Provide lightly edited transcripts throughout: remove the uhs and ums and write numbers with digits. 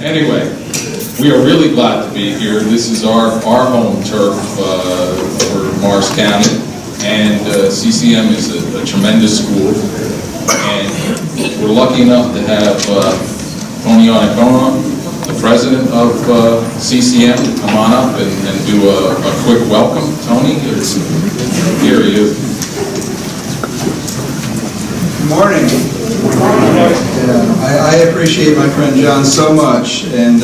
Anyway, we are really glad to be here. This is our home turf for Morris County, and CCM is a tremendous school, and we're lucky enough to have Tony Anacono, the president of CCM, come on up and do a quick welcome. Tony, here he is. Good morning. I appreciate my friend John so much, and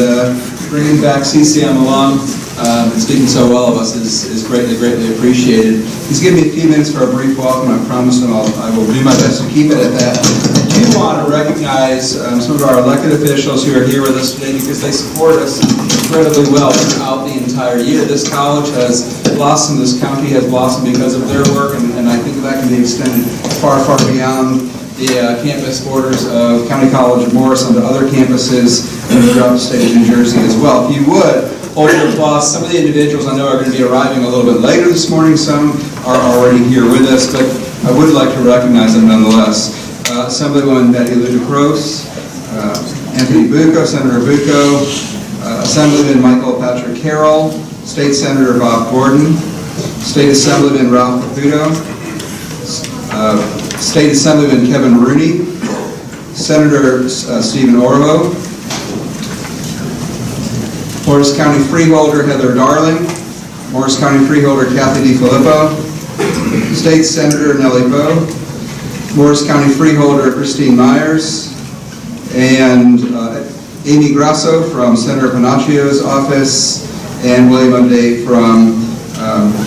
bringing back CCM along and speaking so well of us is greatly appreciated. He's given me a few minutes for a brief welcome. I promise him I will do my best to keep it at that. I do want to recognize some of our elected officials who are here with us today because they support us incredibly well throughout the entire year. This college has blossomed, this county has blossomed because of their work, and I think that can be extended far beyond the campus borders of County College of Morris onto other campuses throughout the state of New Jersey as well. If you would, hold your applause. Some of the individuals I know are going to be arriving a little bit later this morning. Some are already here with us, but I would like to recognize them nonetheless. Assemblywoman Betty Ludacros, Anthony Bucco, Senator Bucco, Assemblyman Michael Patrick Carroll, State Senator Bob Gordon, State Assemblyman Ralph Caputo, State Assemblyman Kevin Rooney, Senator Stephen Orlo, Morris County Freeholder Heather Darling, Morris County Freeholder Kathy DiFilippo, State Senator Nellie Poe, Morris County Freeholder Christine Myers, and Amy Grasso from Senator Panaccio's office, and William O'Day from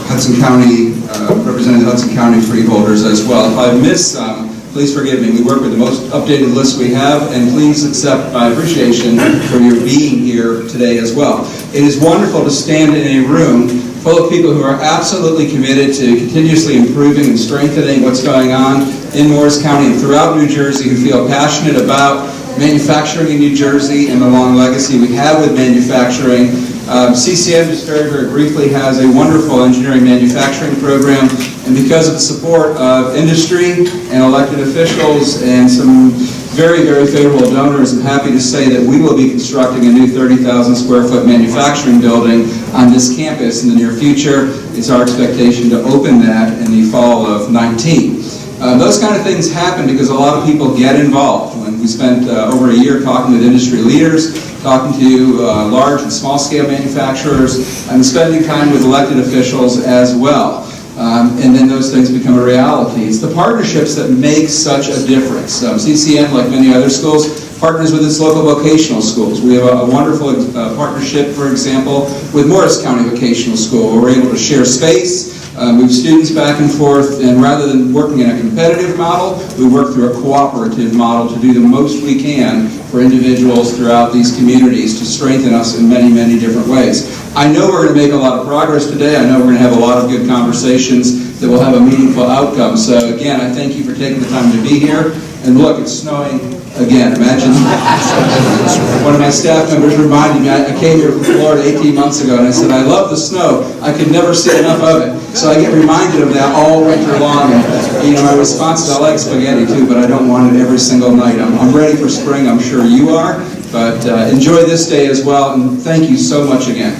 Hudson County, representing the Hudson County Freeholders as well. If I missed some, please forgive me. We work with the most updated list we have, and please accept my appreciation for your being here today as well. It is wonderful to stand in a room full of people who are absolutely committed to continuously improving and strengthening what's going on in Morris County and throughout New Jersey, who feel passionate about manufacturing in New Jersey and the long legacy we have with manufacturing. CCM, just very briefly, has a wonderful engineering manufacturing program, and because of the support of industry and elected officials and some very favorable donors, I'm happy to say that we will be constructing a new 30,000 square foot manufacturing building on this campus in the near future. It's our expectation to open that in the fall of 19. Those kind of things happen because a lot of people get involved. When we spent over a year talking with industry leaders, talking to large and small scale manufacturers, and spending time with elected officials as well. And then those things become a reality. It's the partnerships that make such a difference. CCM, like many other schools, partners with its local vocational schools. We have a wonderful partnership, for example, with Morris County Vocational School, where we're able to share space, move students back and forth, and rather than working in a competitive model, we work through a cooperative model to do the most we can for individuals throughout these communities to strengthen us in many different ways. I know we're going to make a lot of progress today. I know we're going to have a lot of good conversations that will have a meaningful outcome. So again, I thank you for taking the time to be here. And look, it's snowing again. Imagine one of my staff members reminded me, I came here from Florida 18 months ago, and I said, I love the snow. I could never see enough of it. So I get reminded of that all winter long. And, my response is, I like spaghetti too, but I don't want it every single night. I'm ready for spring. I'm sure you are. But enjoy this day as well, and thank you so much again.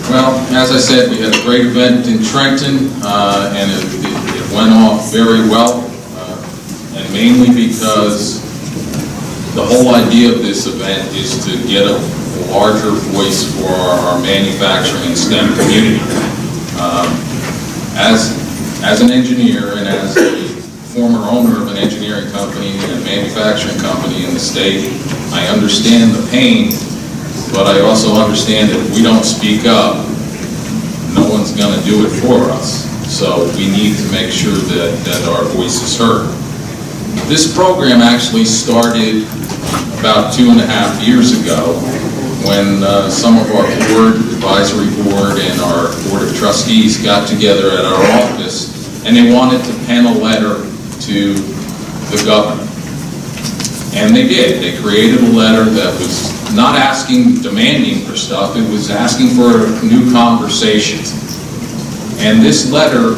Well, as I said, we had a great event in Trenton, and it went off very well, and mainly because the whole idea of this event is to get a larger voice for our manufacturing and STEM community. As an engineer and as a former owner of an engineering company and a manufacturing company in the state, I understand the pain, but I also understand that if we don't speak up, no one's going to do it for us. So we need to make sure that our voice is heard. This program actually started about 2.5 years ago when some of our board, advisory board, and our board of trustees got together at our office, and they wanted to pen a letter to the governor. And they did. They created a letter that was not asking, demanding for stuff. It was asking for new conversations. And this letter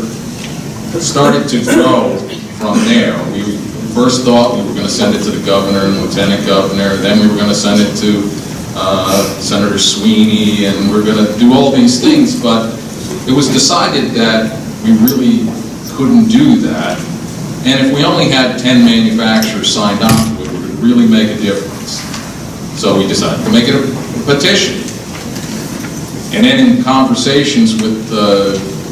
started to grow from there. We first thought we were going to send it to the governor and lieutenant governor, then we were going to send it to Senator Sweeney, and we're going to do all these things, but it was decided that we really couldn't do that. And if we only had 10 manufacturers signed on to it, it would really make a difference. So we decided to make it a petition. And then in conversations with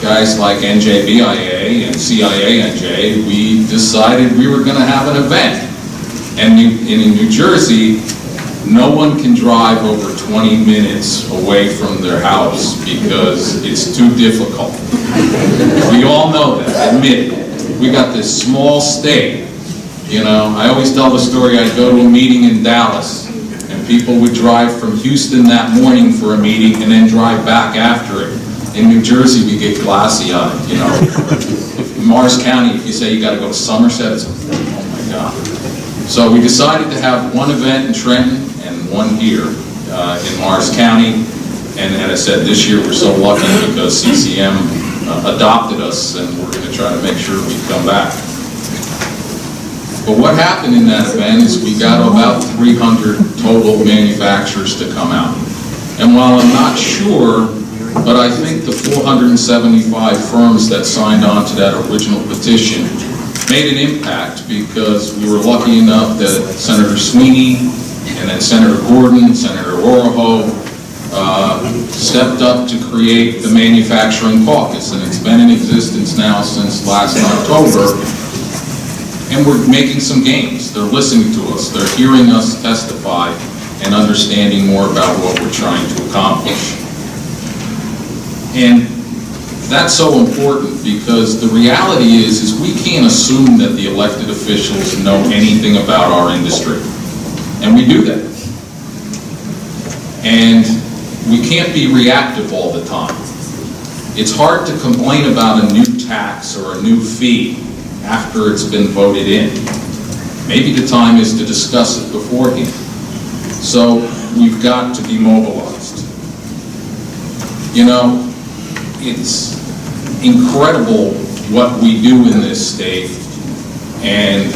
guys like NJBIA and CIANJ, we decided we were going to have an event. And in New Jersey, no one can drive over 20 minutes away from their house because it's too difficult. We all know that, admit it. We got this small state, you know. I always tell the story, I'd go to a meeting in Dallas, and people would drive from Houston that morning for a meeting and then drive back after it. In New Jersey, we get glassy-eyed, you know. In Morris County, if you say you got to go to Somerset, it's, oh my God. So we decided to have one event in Trenton and one here in Morris County. And as I said, this year we're so lucky because CCM adopted us, and we're going to try to make sure we come back. But what happened in that event is we got about 300 total manufacturers to come out. And while I'm not sure, but I think the 475 firms that signed on to that original petition made an impact, because we were lucky enough that Senator Sweeney and then Senator Gordon, Senator Oroho, stepped up to create the Manufacturing Caucus, and it's been in existence now since last October, and we're making some gains. They're listening to us, they're hearing us testify and understanding more about what we're trying to accomplish. And that's so important, because the reality is we can't assume that the elected officials know anything about our industry, and we do that. And we can't be reactive all the time. It's hard to complain about a new tax or a new fee after it's been voted in. Maybe the time is to discuss it beforehand. So we've got to be mobilized. You know, it's incredible what we do in this state, and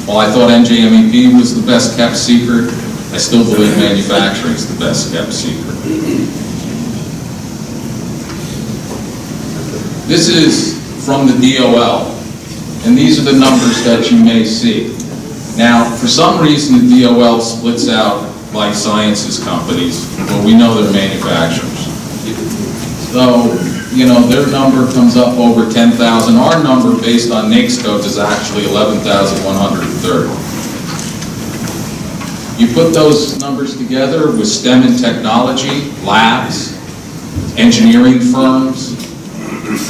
while I thought NJMEP was the best kept secret, I still believe manufacturing is the best kept secret. This is from the DOL, and these are the numbers that you may see. Now, for some reason, the DOL splits out life sciences companies, but we know they're manufacturers. So, you know, their number comes up over 10,000. Our number, based on NAICS codes, is actually 11,130. You put those numbers together with STEM and technology, labs, engineering firms,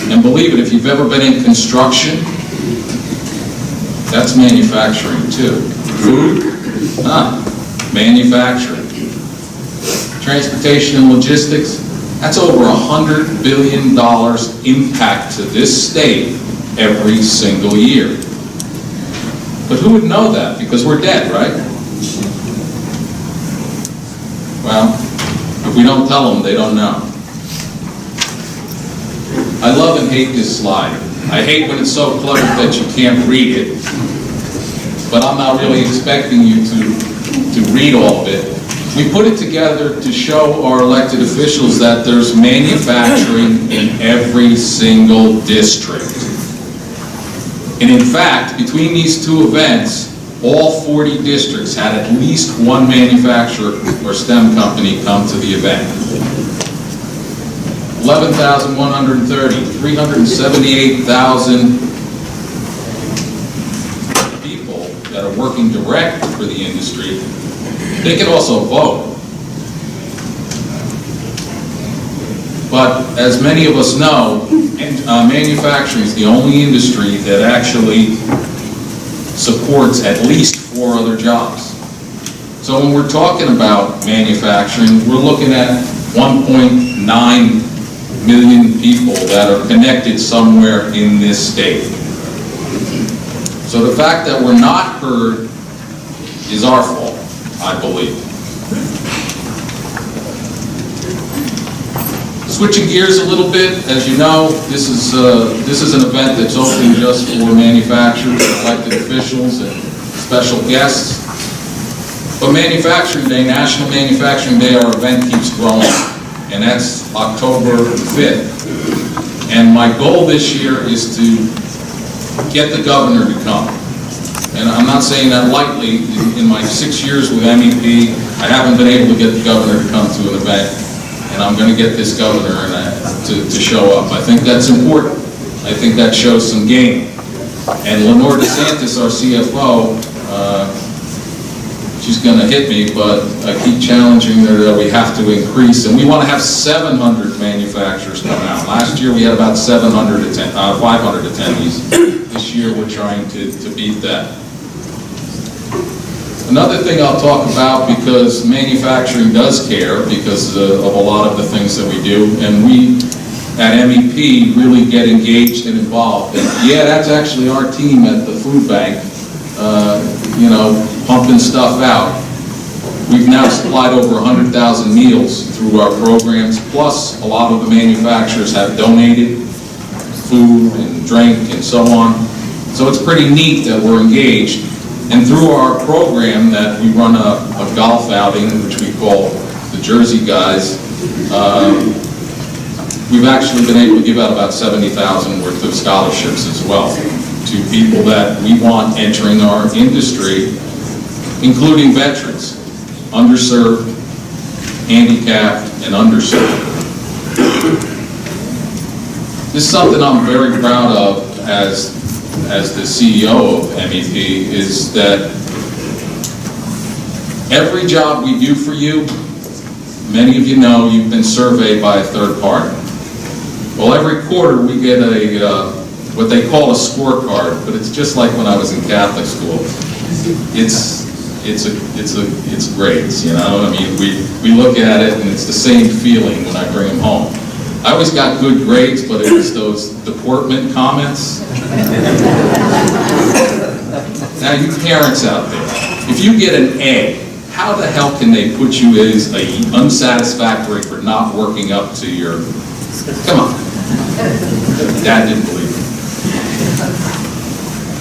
and believe it, if you've ever been in construction, that's manufacturing too. Food, manufacturing. Transportation and logistics, that's over $100 billion impact to this state every single year. But who would know that? Because we're dead, right? Well, if we don't tell them, they don't know. I love and hate this slide. I hate when it's so cluttered that you can't read it, but I'm not really expecting you to read all of it. We put it together to show our elected officials that there's manufacturing in every single district. And in fact, between these two events, all 40 districts had at least one manufacturer or STEM company come to the event. 11,130, 378,000 people that are working direct for the industry. They can also vote. But as many of us know, manufacturing is the only industry that actually supports at least 4 other jobs. So when we're talking about manufacturing, we're looking at 1.9 million people that are connected somewhere in this state. So the fact that we're not heard is our fault, I believe. Switching gears a little bit, as you know, this is an event that's open just for manufacturers, elected officials, and special guests. But Manufacturing Day, National Manufacturing Day, our event keeps growing, and that's October 5th. And my goal this year is to get the governor to come. And I'm not saying that lightly. In my 6 years with MEP, I haven't been able to get the governor to come to an event, and I'm going to get this governor to show up. I think that's important. I think that shows some game. And Lenore DeSantis, our CFO, she's going to hit me, but I keep challenging her that we have to increase, and we want to have 700 manufacturers come out. Last year we had about 500 attendees. This year we're trying to beat that. Another thing I'll talk about, because manufacturing does care because of a lot of the things that we do, and we at MEP really get engaged and involved. And yeah, that's actually our team at the food bank, pumping stuff out. We've now supplied over 100,000 meals through our programs, plus a lot of the manufacturers have donated food and drink and so on. So it's pretty neat that we're engaged. And through our program that we run a golf outing, which we call the Jersey Guys, we've actually been able to give out about 70,000 worth of scholarships as well to people that we want entering our industry, including veterans, underserved, handicapped, and underserved. This is something I'm very proud of as the CEO of MEP, is that every job we do for you, many of you know you've been surveyed by a third party. Well, every quarter we get what they call a scorecard, but it's just like when I was in Catholic school. It's grades, I mean, we look at it and it's the same feeling when I bring them home. I always got good grades, but it was those deportment comments. Now, you parents out there, if you get an A, how the hell can they put you as unsatisfactory for not working up to your, come on. Dad didn't believe it.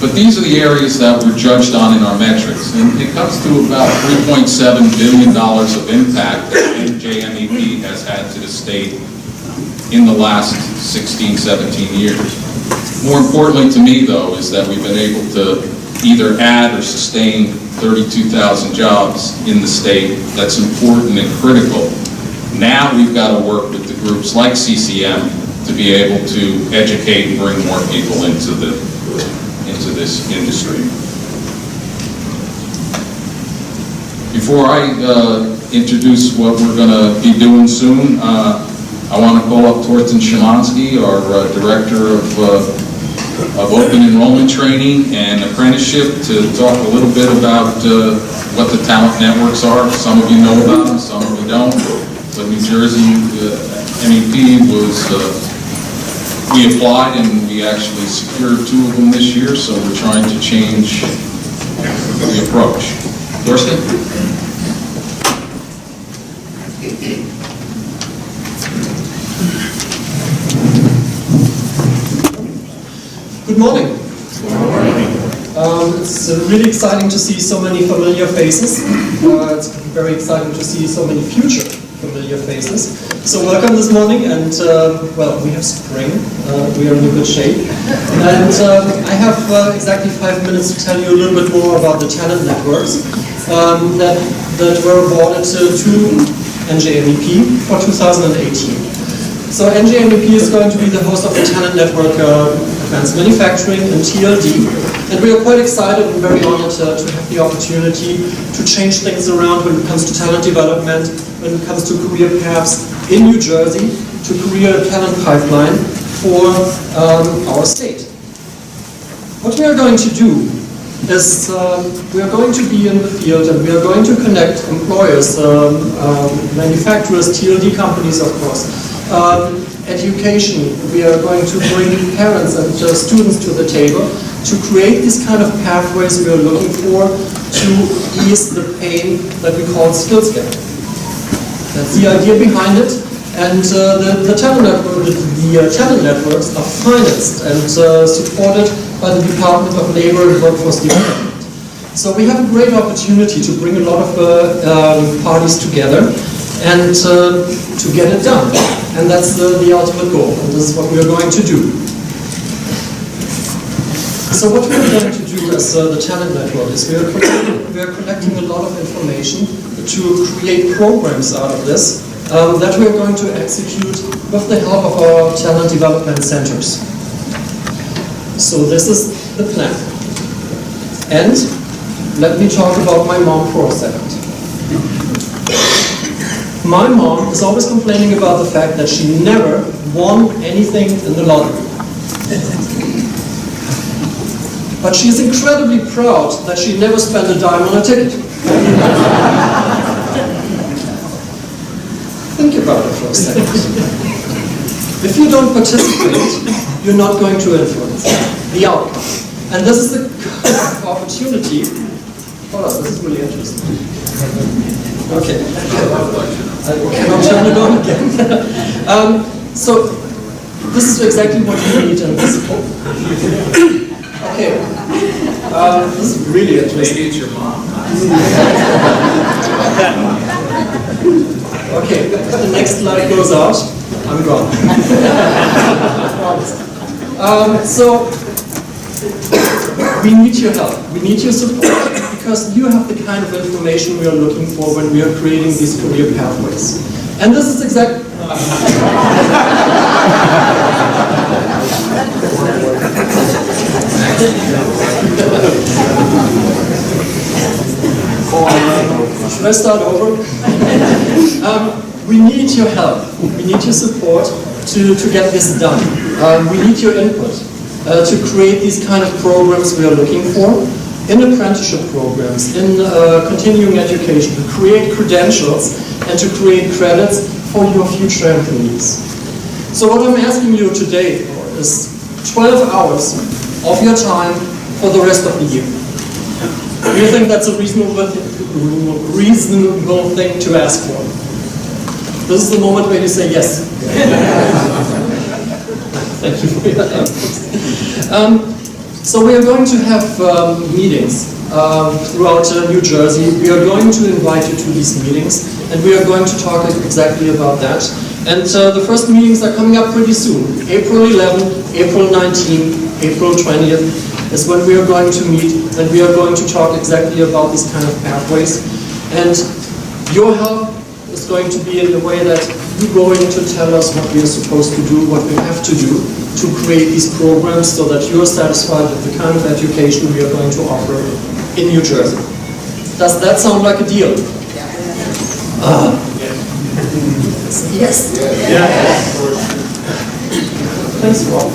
But these are the areas that we're judged on in our metrics, and it comes to about $3.7 billion of impact that NJMEP has had to the state in the last 16, 17 years. More importantly to me, though, is that we've been able to either add or sustain 32,000 jobs in the state. That's important and critical. Now we've got to work with the groups like CCM to be able to educate and bring more people into this industry. Before I introduce what we're going to be doing soon, I want to call up Torsten Szymanski, our Director of Open Enrollment Training and Apprenticeship, to talk a little bit about what the talent networks are. Some of you know about them, some of you don't. But New Jersey MEP was, we applied and we actually secured 2 of them this year, so we're trying to change the approach. Torsten? Good morning. It's really exciting to see so many familiar faces. It's very exciting to see so many future familiar faces. So welcome this morning, and well, we have spring. We are in good shape. And I have exactly 5 minutes to tell you a little bit more about the talent networks that were awarded to NJMEP for 2018. So NJMEP is going to be the host of the Talent Network Advanced Manufacturing and TLD, and we are quite excited and very honored to have the opportunity to change things around when it comes to talent development, when it comes to career paths in New Jersey, to career talent pipeline for our state. What we are going to do is we are going to be in the field and we are going to connect employers, manufacturers, TLD companies, of course, education. We are going to bring parents and students to the table to create these kind of pathways we are looking for to ease the pain that we call skills gap. That's the idea behind it. And the talent networks are financed and supported by the Department of Labor and Workforce Development. So we have a great opportunity to bring a lot of parties together and to get it done. And that's the ultimate goal, and this is what we are going to do. So what we are going to do as the talent network is we are collecting a lot of information to create programs out of this that we are going to execute with the help of our talent development centers. So this is the plan. And let me talk about my mom for a second. My mom is always complaining about the fact that she never won anything in the lottery. But she is incredibly proud that she never spent a dime on a ticket. Think about it for a second. If you don't participate, you're not going to influence the outcome. And this is the opportunity. Hold on, this is really interesting. Okay. I cannot turn it on again. So, this is exactly what you need in this book. Okay. This is really interesting. Maybe it's your mom. Okay, if the next light goes out, I'm gone. So, we need your help. We need your support because you have the kind of information we are looking for when we are creating these career pathways. And this is exactly... Should I start over? We need your help. We need your support to get this done. We need your input to create these kind of programs we are looking for, in apprenticeship programs, in continuing education, to create credentials and to create credits for your future employees. So what I'm asking you today for is 12 hours of your time for the rest of the year. Do you think that's a reasonable thing to ask for? This is the moment where you say yes. Thank you for your help. So we are going to have meetings throughout New Jersey. We are going to invite you to these meetings, and we are going to talk exactly about that. And the first meetings are coming up pretty soon. April 11th, April 19th, April 20th is when we are going to meet, and we are going to talk exactly about these kind of pathways. And your help is going to be in the way that you're going to tell us what we are supposed to do, what we have to do to create these programs so that you're satisfied with the kind of education we are going to offer in New Jersey. Does that sound like a deal? Yes. Thanks, Rob.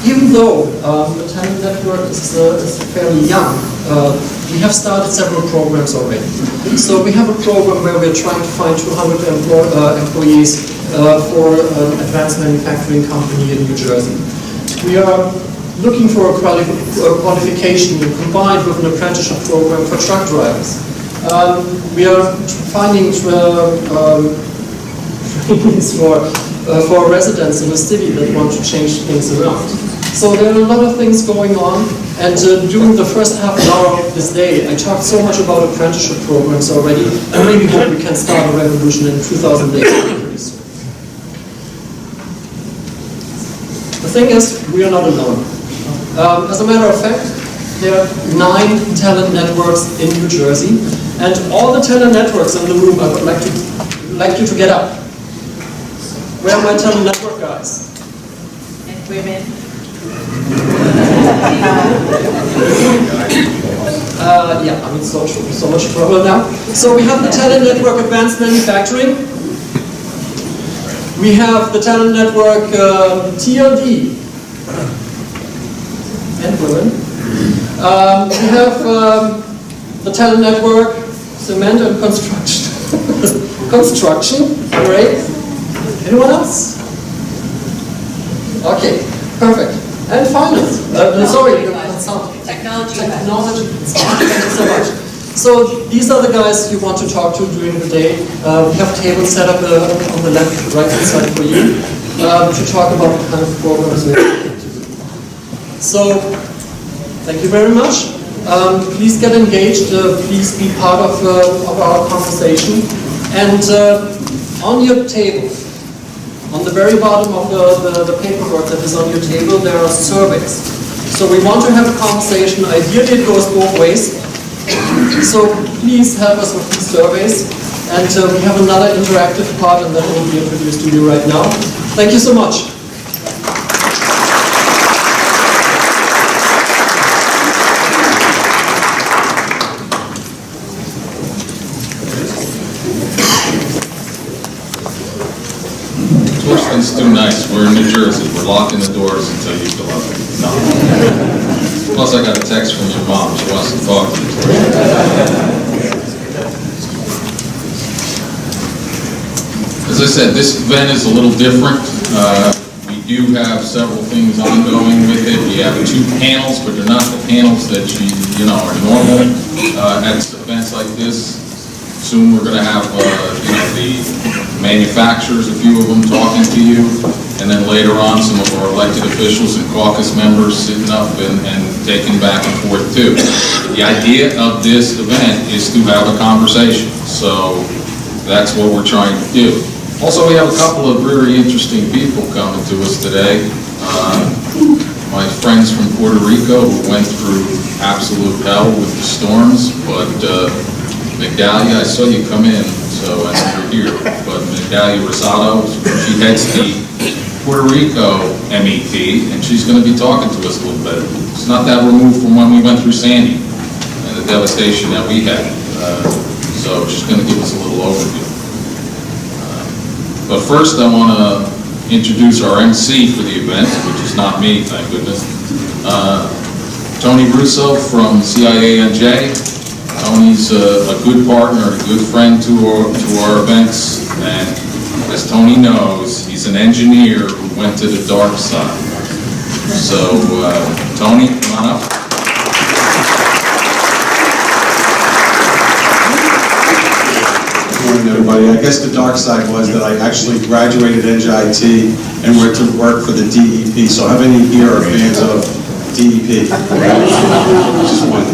Even though the talent network is fairly young, we have started several programs already. So we have a program where we're trying to find 200 employees for an advanced manufacturing company in New Jersey. We are looking for a qualification combined with an apprenticeship program for truck drivers. We are finding trainings for residents in the city that want to change things around. So there are a lot of things going on, and during the first half an hour of this day, I talked so much about apprenticeship programs already, and maybe hope we can start a revolution in 2008 pretty soon. The thing is, we are not alone. As a matter of fact, there are 9 talent networks in New Jersey, and all the talent networks in the room, I would like you to get up. Where are my talent network guys? And women. Yeah, I'm in so much trouble now. So we have the Talent Network Advanced Manufacturing. We have the Talent Network TLD and women. We have the Talent Network Cement and Construction. Construction, great. Anyone else? Okay, perfect. And finance. Sorry, Technology. Technology. Thank you so much. So these are the guys you want to talk to during the day. We have tables set up on the left, right-hand side for you to talk about the kind of programs we're looking to do. So, thank you very much. Please get engaged. Please be part of our conversation. And on your table, on the very bottom of the paperwork that is on your table, there are surveys. So we want to have a conversation. Ideally, it goes both ways. So please help us with these surveys. And we have another interactive part, and that will be introduced to you right now. Thank you so much. Torsten's too nice. We're in New Jersey. We're locking the doors until you fill up. No. Plus, I got a text from your mom. She wants to talk to you. As I said, this event is a little different. We do have several things ongoing with it. We have 2 panels, but they're not the panels that you know are normal at events like this. Soon we're going to have the manufacturers, a few of them, talking to you, and then later on some of our elected officials and caucus members sitting up and taking back and forth too. The idea of this event is to have a conversation, so that's what we're trying to do. Also, we have a couple of very interesting people coming to us today. My friends from Puerto Rico who went through absolute hell with the storms, but Migdalia, I saw you come in, so I know you're here, but Migdalia Rosado, she heads the Puerto Rico MEP, and she's going to be talking to us a little bit. It's not that removed from when we went through Sandy and the devastation that we had, so she's going to give us a little overview. But first, I want to introduce our MC for the event, which is not me, thank goodness. Tony Russo from CIANJ. Tony's a good partner, a good friend to our events, and as Tony knows, he's an engineer who went to the dark side. So, Tony, come on up. Good morning, everybody. I guess the dark side was that I actually graduated NJIT and went to work for the DEP. So how many here are fans of DEP?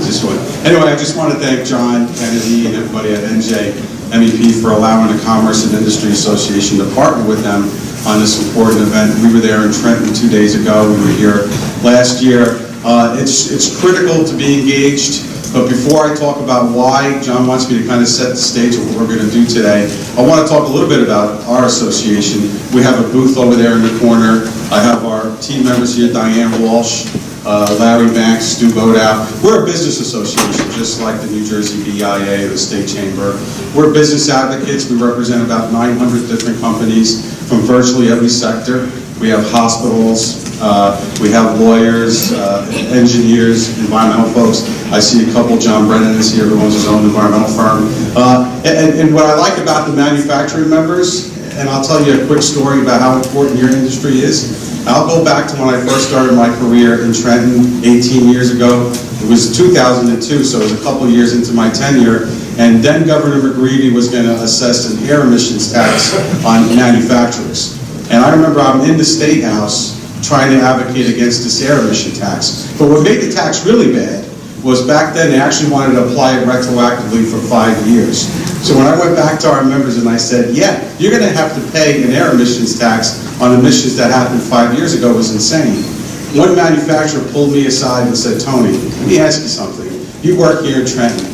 Just one. Anyway, I just want to thank John Kennedy and everybody at NJMEP for allowing the Commerce and Industry Association to partner with them on this important event. We were there in Trenton 2 days ago. We were here last year. It's critical to be engaged. But before I talk about why, John wants me to kind of set the stage of what we're going to do today. I want to talk a little bit about our association. We have a booth over there in the corner. I have our team members here, Diane Walsh, Larry Banks, Stu Bodow. We're a business association, just like the New Jersey BIA, the State Chamber. We're business advocates. We represent about 900 different companies from virtually every sector. We have hospitals, we have lawyers, engineers, environmental folks. I see a couple, John Brennan is here, who owns his own environmental firm. And what I like about the manufacturing members, and I'll tell you a quick story about how important your industry is. I'll go back to when I first started my career in Trenton 18 years ago. It was 2002, so it was a couple years into my tenure, and then Governor McGreevey was going to assess an air emissions tax on manufacturers. And I remember I'm in the State House trying to advocate against this air emission tax. But what made the tax really bad was back then they actually wanted to apply it retroactively for 5 years. So when I went back to our members and I said, yeah, you're going to have to pay an air emissions tax on emissions that happened 5 years ago, was insane. One manufacturer pulled me aside and said, Tony, let me ask you something. You work here in Trenton.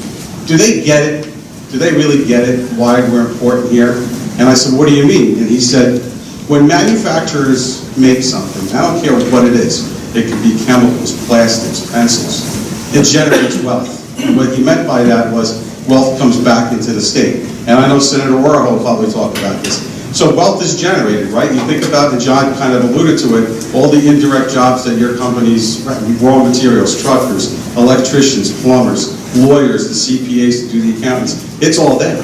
Do they get it? Do they really get it, why we're important here? And I said, what do you mean? And he said, when manufacturers make something, I don't care what it is, it could be chemicals, plastics, pencils, it generates wealth. And what he meant by that was wealth comes back into the state. And I know Senator Warhol will probably talk about this. So wealth is generated, right? You think about, and John kind of alluded to it, all the indirect jobs that your companies, raw materials, truckers, electricians, plumbers, lawyers, the CPAs to do the accountants, it's all there.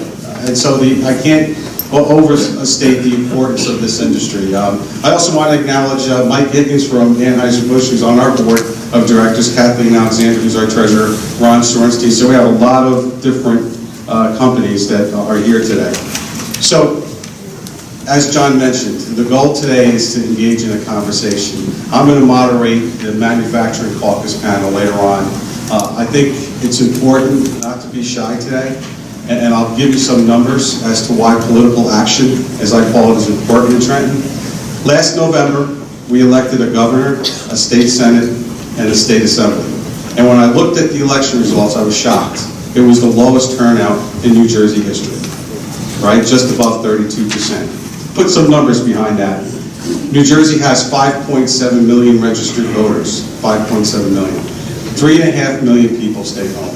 And so I can't overstate the importance of this industry. I also want to acknowledge Mike Higgins from Anheuser-Busch, who's on our board, of directors, Kathleen Alexander, who's our treasurer, Ron Shorenstein. So we have a lot of different companies that are here today. So, as John mentioned, the goal today is to engage in a conversation. I'm going to moderate the manufacturing caucus panel later on. I think it's important not to be shy today, and I'll give you some numbers as to why political action, as I call it, is important in Trenton. Last November, we elected a governor, a state senate, and a state assembly. And when I looked at the election results, I was shocked. It was the lowest turnout in New Jersey history, right? Just above 32%. Put some numbers behind that. New Jersey has 5.7 million registered voters, 5.7 million. 3.5 million people stayed home.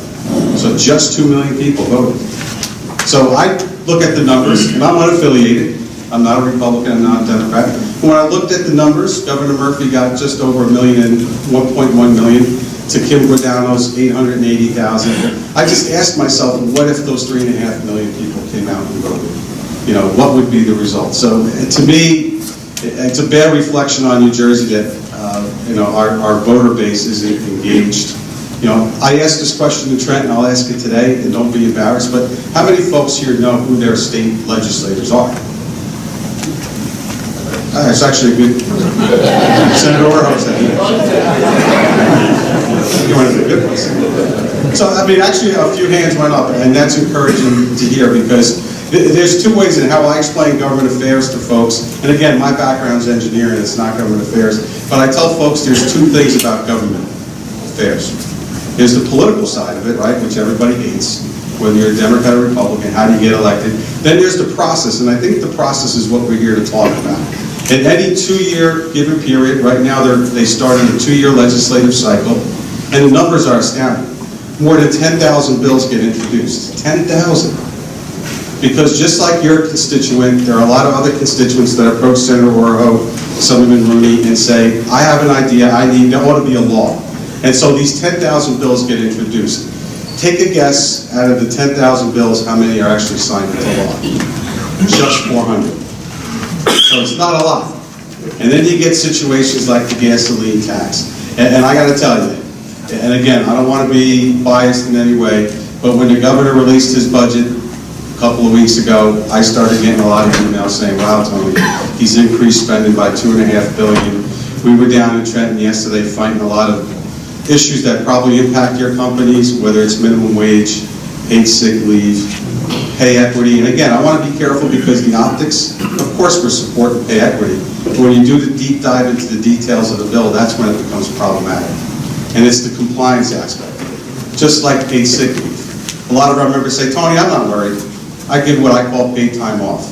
So just 2 million people voted. So I look at the numbers, and I'm unaffiliated. I'm not a Republican, I'm not a Democrat. When I looked at the numbers, Governor Murphy got just over 1.1 million to Kim Guadagno's 880,000. I just asked myself, what if those 3.5 million people came out and voted? You know, what would be the result? So to me, it's a bad reflection on New Jersey that you know, our voter base isn't engaged. You know, I asked this question to Trent, and I'll ask it today, and don't be embarrassed, but how many folks here know who their state legislators are? It's actually a good... Senator Orr, how's that? You wanted a good one. So, I mean, actually a few hands went up, and that's encouraging to hear, because there's two ways in how I explain government affairs to folks. And again, my background is engineering, it's not government affairs. But I tell folks there's two things about government affairs. There's the political side of it, right, which everybody hates, whether you're a Democrat or Republican, how do you get elected? Then there's the process, and I think the process is what we're here to talk about. In any 2-year given period, right now they started a 2-year legislative cycle, and the numbers are astounding. More than 10,000 bills get introduced. 10,000. Because just like your constituent, there are a lot of other constituents that approach Senator Orho, Assemblyman Rooney, and say, I have an idea, there ought to be a law. And so these 10,000 bills get introduced. Take a guess, out of the 10,000 bills, how many are actually signed into law? Just 400. So it's not a lot. And then you get situations like the gasoline tax. And I got to tell you, and again, I don't want to be biased in any way, but when the governor released his budget a couple of weeks ago, I started getting a lot of emails saying, wow, Tony, he's increased spending by $2.5 billion. We were down in Trenton yesterday fighting a lot of issues that probably impact your companies, whether it's minimum wage, paid sick leave, pay equity. And again, I want to be careful because the optics, of course we're supporting pay equity, but when you do the deep dive into the details of the bill, that's when it becomes problematic. And it's the compliance aspect, just like paid sick leave. A lot of our members say, Tony, I'm not worried. I give what I call paid time off,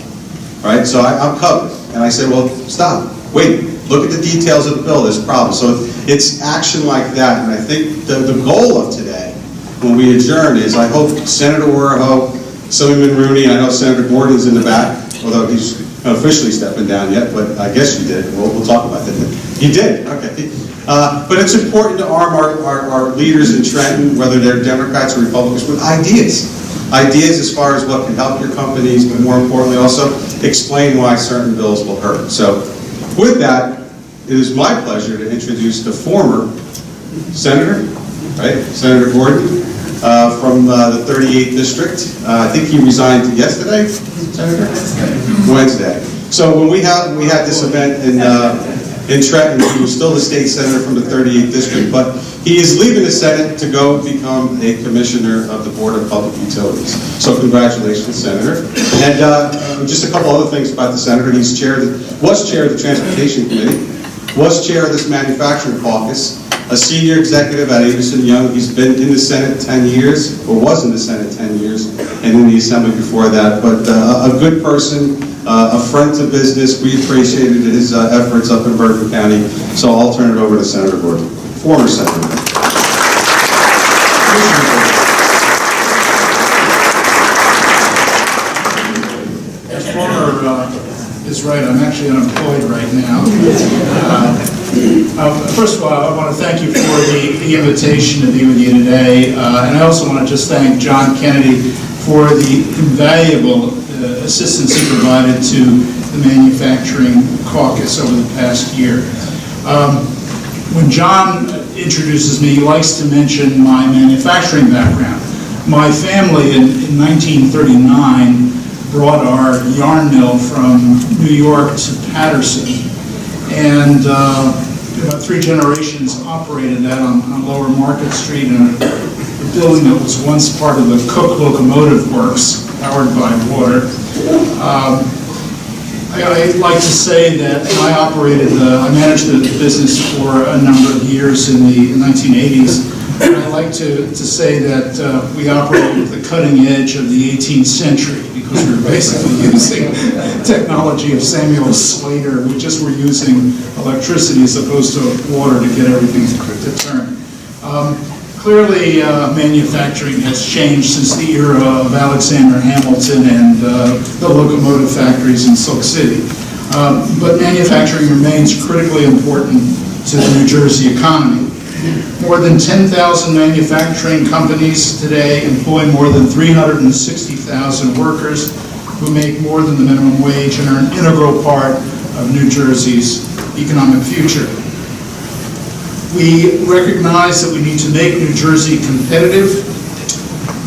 right? So I'm covered. And I say, well, stop, wait, look at the details of the bill, there's a problem. So it's action like that, and I think the goal of today, when we adjourn, is I hope Senator Orho, Assemblyman Rooney, and I know Senator Gordon's in the back, although he's not officially stepping down yet, but I guess you did. We'll talk about that. He did, okay. But it's important to arm our leaders in Trenton, whether they're Democrats or Republicans, with ideas. Ideas as far as what can help your companies, but more importantly also, explain why certain bills will hurt. So with that, it is my pleasure to introduce the former senator, right, Senator Gordon, from the 38th District. I think he resigned yesterday, Senator? Wednesday. So when we had this event in Trenton, he was still the state senator from the 38th District, but he is leaving the Senate to go become a commissioner of the Board of Public Utilities. So congratulations, Senator. And just a couple other things about the senator. He's was chair of the Transportation Committee, was chair of this manufacturing caucus, a senior executive at Adelson Young. He's been in the Senate 10 years, or was in the Senate 10 years, and in the Assembly before that. But a good person, a friend to business. We appreciated his efforts up in Bergen County. So I'll turn it over to Senator Gordon, former senator. As former is right, I'm actually unemployed right now. First of all, I want to thank you for the invitation to be with you today, and I also want to just thank John Kennedy for the invaluable assistance he provided to the manufacturing caucus over the past year. When John introduces me, he likes to mention my manufacturing background. My family in 1939 brought our yarn mill from New York to Patterson, and about 3 generations operated that on Lower Market Street in a building that was once part of the Cook Locomotive Works, powered by water. I like to say that I managed the business for a number of years in the 1980s. And I like to say that we operated at the cutting edge of the 18th century because we were basically using technology of Samuel Slater. We just were using electricity as opposed to water to get everything to turn. Clearly, manufacturing has changed since the era of Alexander Hamilton and the locomotive factories in Silk City. But manufacturing remains critically important to the New Jersey economy. More than 10,000 manufacturing companies today employ more than 360,000 workers who make more than the minimum wage and are an integral part of New Jersey's economic future. We recognize that we need to make New Jersey competitive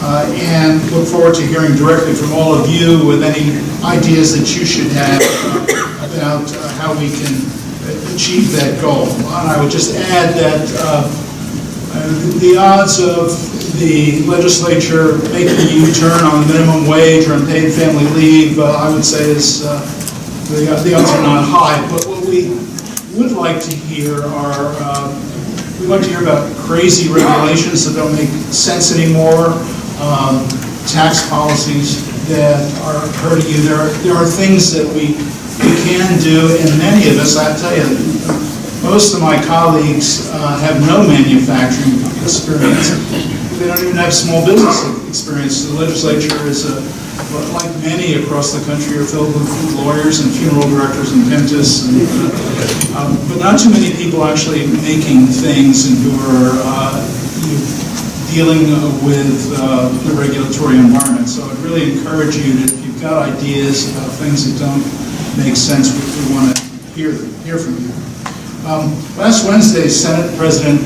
and look forward to hearing directly from all of you with any ideas that you should have about how we can achieve that goal. And I would just add that the odds of the legislature making a U-turn on the minimum wage or unpaid family leave, I would say is the odds are not high. But what we would like to hear are we'd like to hear about crazy regulations that don't make sense anymore, tax policies that are hurting you. There are things that we can do, and many of us, I tell you, most of my colleagues have no manufacturing experience. They don't even have small business experience. The legislature is, like many across the country, are filled with lawyers and funeral directors and dentists, but not too many people actually making things and who are dealing with the regulatory environment. So I'd really encourage you to, if you've got ideas about things that don't make sense, we want to hear from you. Last Wednesday, Senate President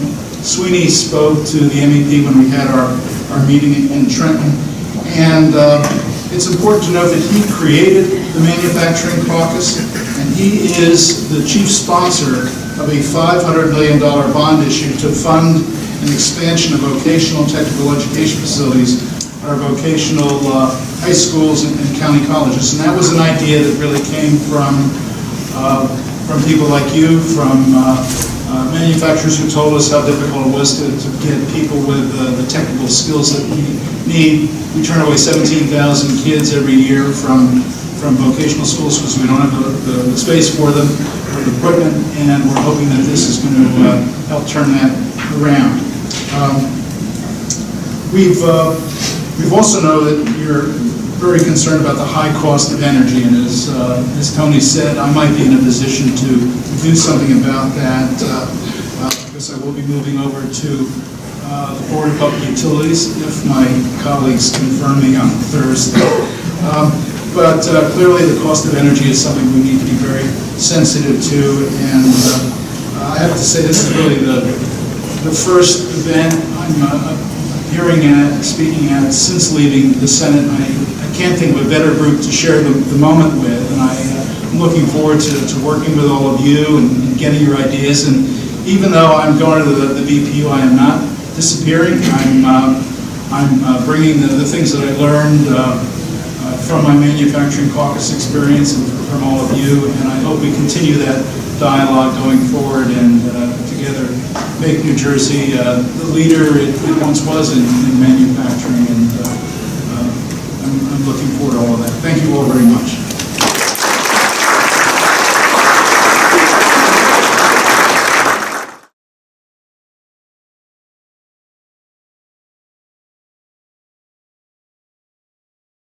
Sweeney spoke to the MEP when we had our meeting in Trenton, and it's important to note that he created the Manufacturing Caucus, and he is the chief sponsor of a $500 million bond issue to fund an expansion of vocational and technical education facilities at our vocational high schools and county colleges. And that was an idea that really came from people like you, from manufacturers who told us how difficult it was to get people with the technical skills that we need. We turn away 17,000 kids every year from vocational schools because we don't have the space for them or the equipment, and we're hoping that this is going to help turn that around. We've also know that you're very concerned about the high cost of energy, and as Tony said, I might be in a position to do something about that because I will be moving over to the Board of Public Utilities if my colleagues confirm me on Thursday. But clearly the cost of energy is something we need to be very sensitive to, and I have to say this is really the first event I'm appearing at, speaking at, since leaving the Senate. I can't think of a better group to share the moment with, and I'm looking forward to working with all of you and getting your ideas. And even though I'm going to the BPU, I am not disappearing. I'm bringing the things that I learned from my Manufacturing Caucus experience and from all of you, and I hope we continue that dialogue going forward and together make New Jersey the leader it once was in manufacturing